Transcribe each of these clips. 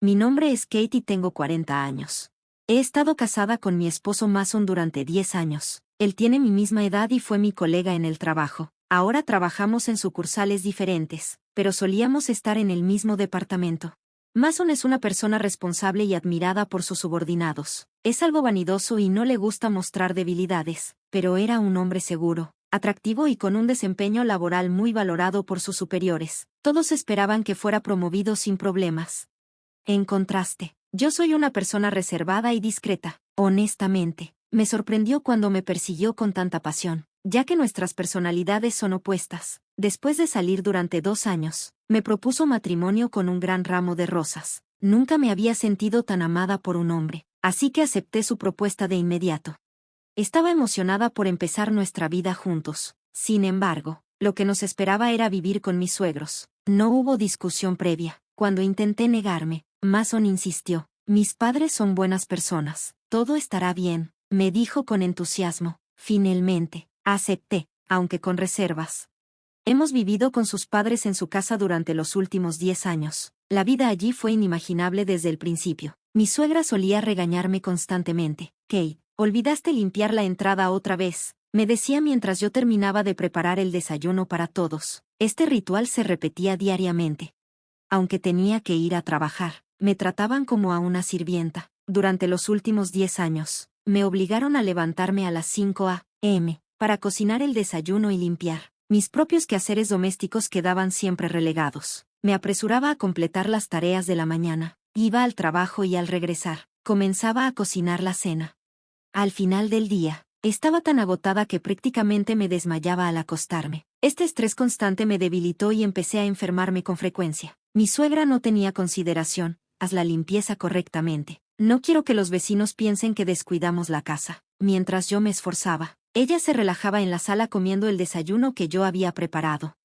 Mi nombre es Kate y tengo 40 años. He estado casada con mi esposo Mason durante 10 años. Él tiene mi misma edad y fue mi colega en el trabajo. Ahora trabajamos en sucursales diferentes, pero solíamos estar en el mismo departamento. Mason es una persona responsable y admirada por sus subordinados. Es algo vanidoso y no le gusta mostrar debilidades, pero era un hombre seguro, atractivo y con un desempeño laboral muy valorado por sus superiores. Todos esperaban que fuera promovido sin problemas. En contraste, yo soy una persona reservada y discreta. Honestamente, me sorprendió cuando me persiguió con tanta pasión, ya que nuestras personalidades son opuestas. Después de salir durante 2 años, me propuso matrimonio con un gran ramo de rosas. Nunca me había sentido tan amada por un hombre, así que acepté su propuesta de inmediato. Estaba emocionada por empezar nuestra vida juntos. Sin embargo, lo que nos esperaba era vivir con mis suegros. No hubo discusión previa. Cuando intenté negarme, Mason insistió. Mis padres son buenas personas. Todo estará bien, me dijo con entusiasmo. Finalmente, acepté, aunque con reservas. Hemos vivido con sus padres en su casa durante los últimos 10 años. La vida allí fue inimaginable desde el principio. Mi suegra solía regañarme constantemente. Kate, olvidaste limpiar la entrada otra vez, me decía mientras yo terminaba de preparar el desayuno para todos. Este ritual se repetía diariamente. Aunque tenía que ir a trabajar, me trataban como a una sirvienta. Durante los últimos 10 años, me obligaron a levantarme a las 5 a.m. para cocinar el desayuno y limpiar. Mis propios quehaceres domésticos quedaban siempre relegados. Me apresuraba a completar las tareas de la mañana. Iba al trabajo y al regresar, comenzaba a cocinar la cena. Al final del día, estaba tan agotada que prácticamente me desmayaba al acostarme. Este estrés constante me debilitó y empecé a enfermarme con frecuencia. Mi suegra no tenía consideración. Haz la limpieza correctamente. No quiero que los vecinos piensen que descuidamos la casa. Mientras yo me esforzaba, ella se relajaba en la sala comiendo el desayuno que yo había preparado.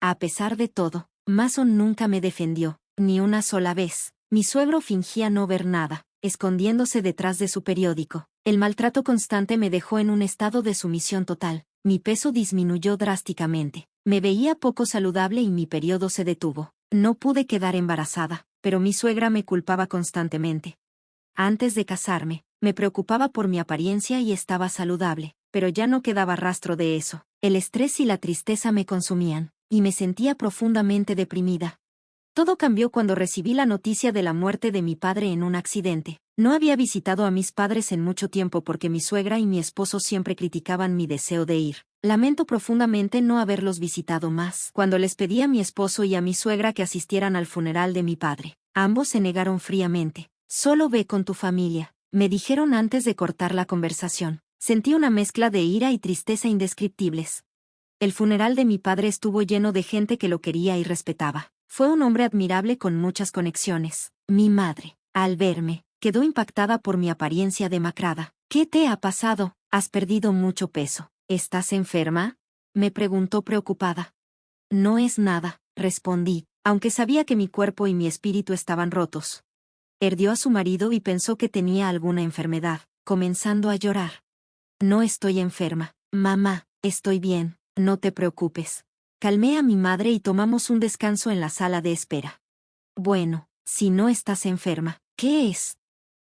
A pesar de todo, Mason nunca me defendió, ni una sola vez. Mi suegro fingía no ver nada, escondiéndose detrás de su periódico. El maltrato constante me dejó en un estado de sumisión total. Mi peso disminuyó drásticamente. Me veía poco saludable y mi periodo se detuvo. No pude quedar embarazada, pero mi suegra me culpaba constantemente. Antes de casarme, me preocupaba por mi apariencia y estaba saludable, pero ya no quedaba rastro de eso. El estrés y la tristeza me consumían, y me sentía profundamente deprimida. Todo cambió cuando recibí la noticia de la muerte de mi padre en un accidente. No había visitado a mis padres en mucho tiempo porque mi suegra y mi esposo siempre criticaban mi deseo de ir. Lamento profundamente no haberlos visitado más. Cuando les pedí a mi esposo y a mi suegra que asistieran al funeral de mi padre, ambos se negaron fríamente. Solo ve con tu familia, me dijeron antes de cortar la conversación. Sentí una mezcla de ira y tristeza indescriptibles. El funeral de mi padre estuvo lleno de gente que lo quería y respetaba. Fue un hombre admirable con muchas conexiones. Mi madre, al verme, quedó impactada por mi apariencia demacrada. ¿Qué te ha pasado? ¿Has perdido mucho peso? ¿Estás enferma?, me preguntó preocupada. No es nada, respondí, aunque sabía que mi cuerpo y mi espíritu estaban rotos. Perdió a su marido y pensó que tenía alguna enfermedad, comenzando a llorar. No estoy enferma, mamá, estoy bien, no te preocupes. Calmé a mi madre y tomamos un descanso en la sala de espera. Bueno, si no estás enferma, ¿qué es?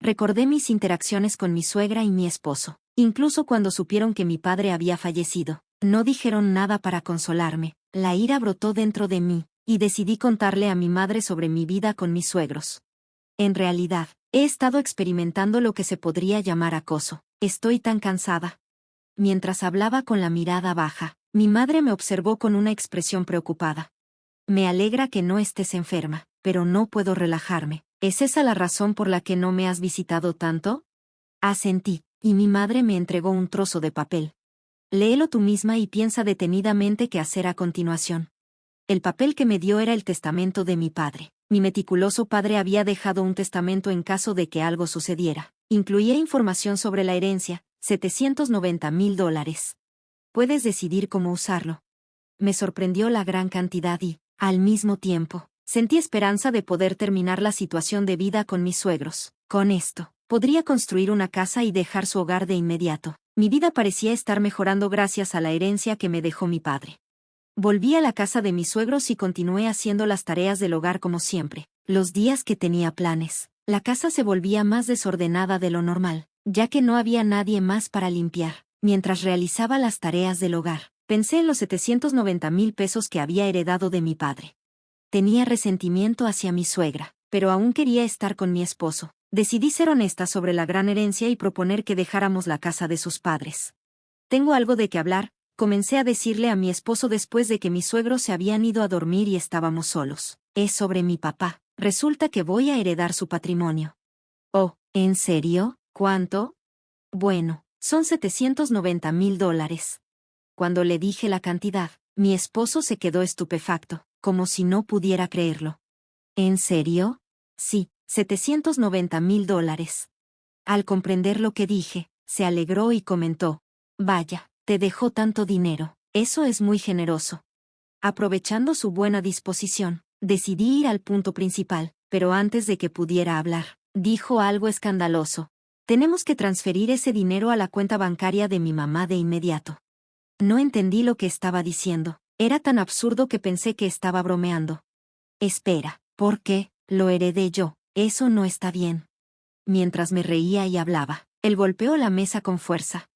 Recordé mis interacciones con mi suegra y mi esposo. Incluso cuando supieron que mi padre había fallecido, no dijeron nada para consolarme. La ira brotó dentro de mí, y decidí contarle a mi madre sobre mi vida con mis suegros. En realidad, he estado experimentando lo que se podría llamar acoso. Estoy tan cansada. Mientras hablaba con la mirada baja, mi madre me observó con una expresión preocupada. Me alegra que no estés enferma, pero no puedo relajarme. ¿Es esa la razón por la que no me has visitado tanto? Asentí, y mi madre me entregó un trozo de papel. Léelo tú misma y piensa detenidamente qué hacer a continuación. El papel que me dio era el testamento de mi padre. Mi meticuloso padre había dejado un testamento en caso de que algo sucediera. Incluía información sobre la herencia, $790,000. Puedes decidir cómo usarlo. Me sorprendió la gran cantidad y, al mismo tiempo, sentí esperanza de poder terminar la situación de vida con mis suegros. Con esto, podría construir una casa y dejar su hogar de inmediato. Mi vida parecía estar mejorando gracias a la herencia que me dejó mi padre. Volví a la casa de mis suegros y continué haciendo las tareas del hogar como siempre. Los días que tenía planes, la casa se volvía más desordenada de lo normal, ya que no había nadie más para limpiar. Mientras realizaba las tareas del hogar, pensé en los 790,000 pesos que había heredado de mi padre. Tenía resentimiento hacia mi suegra, pero aún quería estar con mi esposo. Decidí ser honesta sobre la gran herencia y proponer que dejáramos la casa de sus padres. Tengo algo de qué hablar, comencé a decirle a mi esposo después de que mis suegros se habían ido a dormir y estábamos solos. Es sobre mi papá. Resulta que voy a heredar su patrimonio. Oh, ¿en serio? ¿Cuánto? Bueno, son 790,000 dólares. Cuando le dije la cantidad, mi esposo se quedó estupefacto, como si no pudiera creerlo. ¿En serio? Sí, 790,000 dólares. Al comprender lo que dije, se alegró y comentó: Vaya, te dejó tanto dinero, eso es muy generoso. Aprovechando su buena disposición, decidí ir al punto principal, pero antes de que pudiera hablar, dijo algo escandaloso. Tenemos que transferir ese dinero a la cuenta bancaria de mi mamá de inmediato. No entendí lo que estaba diciendo, era tan absurdo que pensé que estaba bromeando. Espera, ¿por qué? Lo heredé yo, eso no está bien. Mientras me reía y hablaba, él golpeó la mesa con fuerza.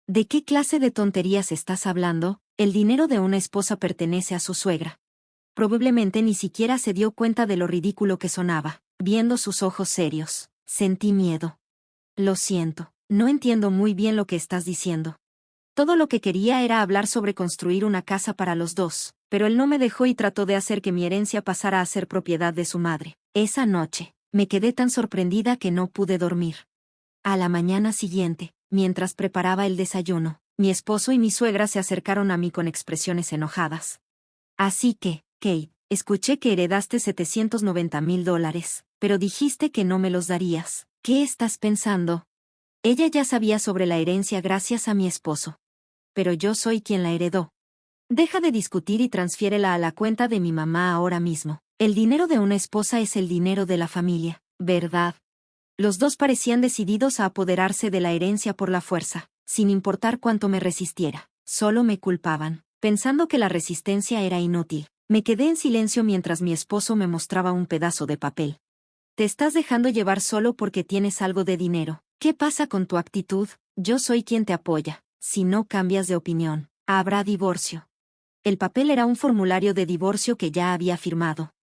¿De qué clase de tonterías estás hablando? El dinero de una esposa pertenece a su suegra. Probablemente ni siquiera se dio cuenta de lo ridículo que sonaba. Viendo sus ojos serios, sentí miedo. Lo siento, no entiendo muy bien lo que estás diciendo. Todo lo que quería era hablar sobre construir una casa para los dos, pero él no me dejó y trató de hacer que mi herencia pasara a ser propiedad de su madre. Esa noche, me quedé tan sorprendida que no pude dormir. A la mañana siguiente, mientras preparaba el desayuno, mi esposo y mi suegra se acercaron a mí con expresiones enojadas. Así que, Kate, escuché que heredaste 790,000 dólares, pero dijiste que no me los darías. ¿Qué estás pensando? Ella ya sabía sobre la herencia gracias a mi esposo. Pero yo soy quien la heredó. Deja de discutir y transfiérela a la cuenta de mi mamá ahora mismo. El dinero de una esposa es el dinero de la familia, ¿verdad? Los dos parecían decididos a apoderarse de la herencia por la fuerza, sin importar cuánto me resistiera. Solo me culpaban, pensando que la resistencia era inútil. Me quedé en silencio mientras mi esposo me mostraba un pedazo de papel. Te estás dejando llevar solo porque tienes algo de dinero. ¿Qué pasa con tu actitud? Yo soy quien te apoya. Si no cambias de opinión, habrá divorcio. El papel era un formulario de divorcio que ya había firmado.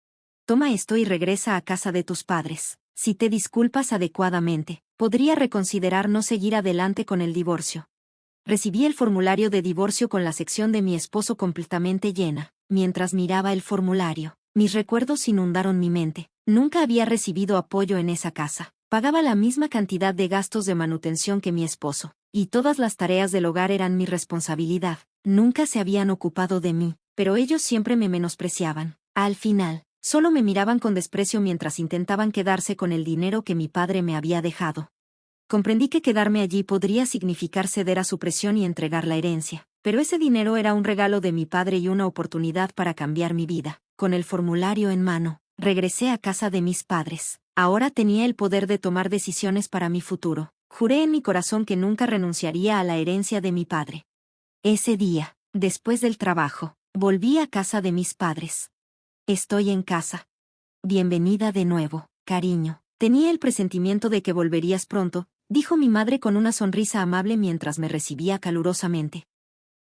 Toma esto y regresa a casa de tus padres. Si te disculpas adecuadamente, podría reconsiderar no seguir adelante con el divorcio. Recibí el formulario de divorcio con la sección de mi esposo completamente llena. Mientras miraba el formulario, mis recuerdos inundaron mi mente. Nunca había recibido apoyo en esa casa. Pagaba la misma cantidad de gastos de manutención que mi esposo, y todas las tareas del hogar eran mi responsabilidad. Nunca se habían ocupado de mí, pero ellos siempre me menospreciaban. Al final, solo me miraban con desprecio mientras intentaban quedarse con el dinero que mi padre me había dejado. Comprendí que quedarme allí podría significar ceder a su presión y entregar la herencia, pero ese dinero era un regalo de mi padre y una oportunidad para cambiar mi vida. Con el formulario en mano, regresé a casa de mis padres. Ahora tenía el poder de tomar decisiones para mi futuro. Juré en mi corazón que nunca renunciaría a la herencia de mi padre. Ese día, después del trabajo, volví a casa de mis padres. Estoy en casa. Bienvenida de nuevo, cariño. Tenía el presentimiento de que volverías pronto, dijo mi madre con una sonrisa amable mientras me recibía calurosamente.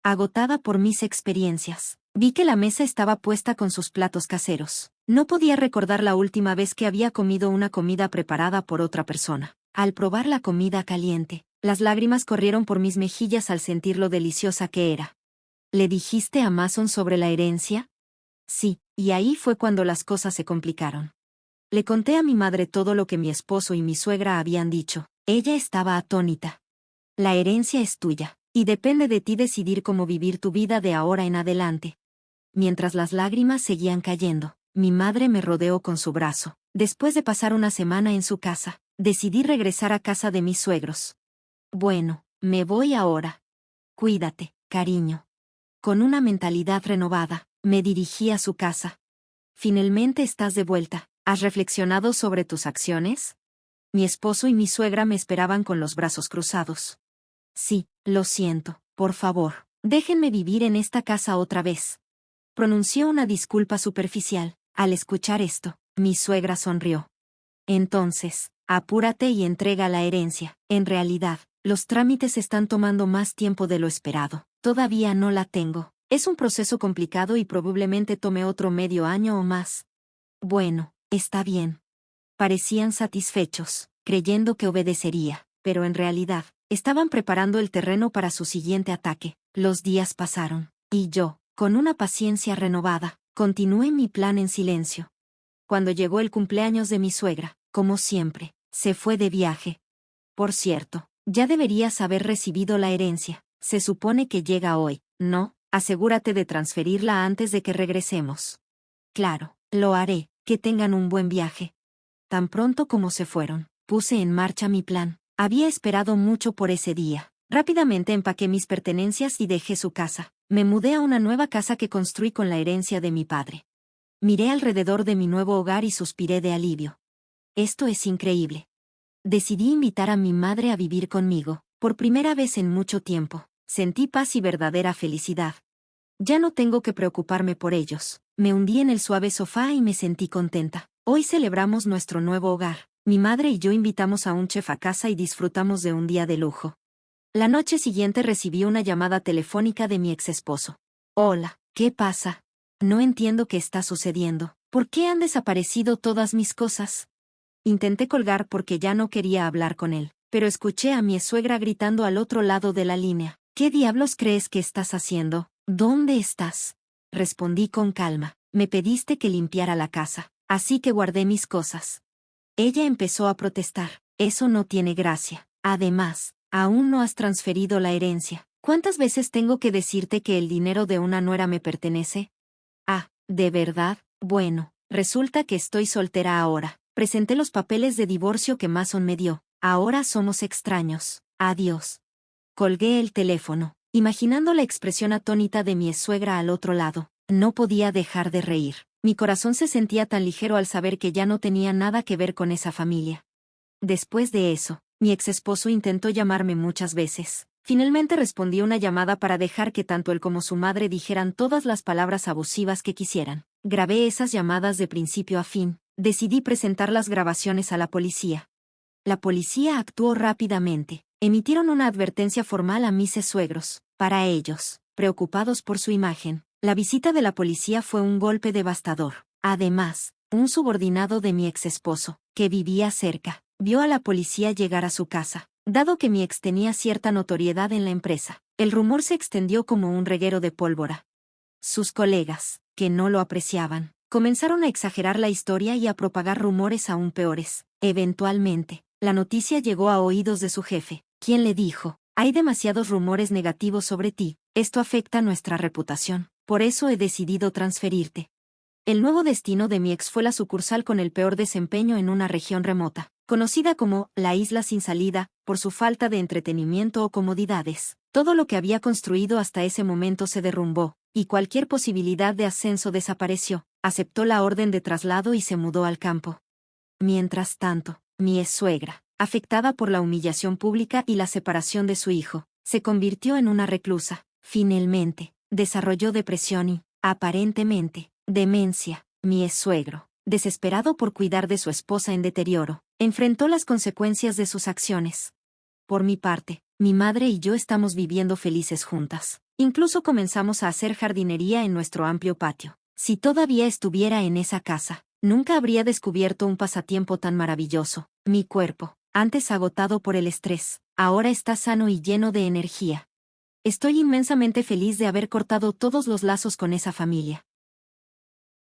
Agotada por mis experiencias, vi que la mesa estaba puesta con sus platos caseros. No podía recordar la última vez que había comido una comida preparada por otra persona. Al probar la comida caliente, las lágrimas corrieron por mis mejillas al sentir lo deliciosa que era. ¿Le dijiste a Mason sobre la herencia? Sí, y ahí fue cuando las cosas se complicaron. Le conté a mi madre todo lo que mi esposo y mi suegra habían dicho. Ella estaba atónita. La herencia es tuya, y depende de ti decidir cómo vivir tu vida de ahora en adelante. Mientras las lágrimas seguían cayendo, mi madre me rodeó con su brazo. Después de pasar una semana en su casa, decidí regresar a casa de mis suegros. Bueno, me voy ahora. Cuídate, cariño. Con una mentalidad renovada, me dirigí a su casa. Finalmente estás de vuelta. ¿Has reflexionado sobre tus acciones? Mi esposo y mi suegra me esperaban con los brazos cruzados. Sí, lo siento, por favor, déjenme vivir en esta casa otra vez. Pronunció una disculpa superficial. Al escuchar esto, Mi suegra sonrió. Entonces, apúrate y entrega la herencia. En realidad, los trámites están tomando más tiempo de lo esperado. Todavía no la tengo. Es un proceso complicado y probablemente tome otro medio año o más. Bueno, está bien. Parecían satisfechos, creyendo que obedecería, pero en realidad, estaban preparando el terreno para su siguiente ataque. Los días pasaron, y yo, con una paciencia renovada, continué mi plan en silencio. Cuando llegó el cumpleaños de mi suegra, como siempre, se fue de viaje. Por cierto, ya deberías haber recibido la herencia. Se supone que llega hoy, ¿no? Asegúrate de transferirla antes de que regresemos. Claro, lo haré. Que tengan un buen viaje. Tan pronto como se fueron, puse en marcha mi plan. Había esperado mucho por ese día. Rápidamente empaqué mis pertenencias y dejé su casa. Me mudé a una nueva casa que construí con la herencia de mi padre. Miré alrededor de mi nuevo hogar y suspiré de alivio. Esto es increíble. Decidí invitar a mi madre a vivir conmigo, por primera vez en mucho tiempo. Sentí paz y verdadera felicidad. Ya no tengo que preocuparme por ellos. Me hundí en el suave sofá y me sentí contenta. Hoy celebramos nuestro nuevo hogar. Mi madre y yo invitamos a un chef a casa y disfrutamos de un día de lujo. La noche siguiente recibí una llamada telefónica de mi exesposo. Hola, ¿qué pasa? No entiendo qué está sucediendo. ¿Por qué han desaparecido todas mis cosas? Intenté colgar porque ya no quería hablar con él, pero escuché a mi suegra gritando al otro lado de la línea. ¿Qué diablos crees que estás haciendo? ¿Dónde estás? Respondí con calma. Me pediste que limpiara la casa, así que guardé mis cosas. Ella empezó a protestar. Eso no tiene gracia. Además, aún no has transferido la herencia. ¿Cuántas veces tengo que decirte que el dinero de una nuera me pertenece? Ah, ¿de verdad? Bueno, resulta que estoy soltera ahora. Presenté los papeles de divorcio que Mason me dio. Ahora somos extraños. Adiós. Colgué el teléfono, imaginando la expresión atónita de mi suegra al otro lado. No podía dejar de reír. Mi corazón se sentía tan ligero al saber que ya no tenía nada que ver con esa familia. Después de eso, mi exesposo intentó llamarme muchas veces. Finalmente respondí una llamada para dejar que tanto él como su madre dijeran todas las palabras abusivas que quisieran. Grabé esas llamadas de principio a fin. Decidí presentar las grabaciones a la policía. La policía actuó rápidamente. Emitieron una advertencia formal a mis suegros. Para ellos, preocupados por su imagen, la visita de la policía fue un golpe devastador. Además, un subordinado de mi exesposo, que vivía cerca, vio a la policía llegar a su casa. Dado que mi ex tenía cierta notoriedad en la empresa, el rumor se extendió como un reguero de pólvora. Sus colegas, que no lo apreciaban, comenzaron a exagerar la historia y a propagar rumores aún peores. Eventualmente, la noticia llegó a oídos de su jefe, quien le dijo: hay demasiados rumores negativos sobre ti, esto afecta nuestra reputación, por eso he decidido transferirte. El nuevo destino de mi ex fue la sucursal con el peor desempeño en una región remota, conocida como la isla sin salida, por su falta de entretenimiento o comodidades. Todo lo que había construido hasta ese momento se derrumbó, y cualquier posibilidad de ascenso desapareció. Aceptó la orden de traslado y se mudó al campo. Mientras tanto, mi suegra, afectada por la humillación pública y la separación de su hijo, se convirtió en una reclusa. Finalmente, desarrolló depresión y, aparentemente, demencia. Mi suegro, desesperado por cuidar de su esposa en deterioro, enfrentó las consecuencias de sus acciones. Por mi parte, mi madre y yo estamos viviendo felices juntas. Incluso comenzamos a hacer jardinería en nuestro amplio patio. Si todavía estuviera en esa casa, nunca habría descubierto un pasatiempo tan maravilloso. Mi cuerpo, antes agotado por el estrés, ahora está sano y lleno de energía. Estoy inmensamente feliz de haber cortado todos los lazos con esa familia.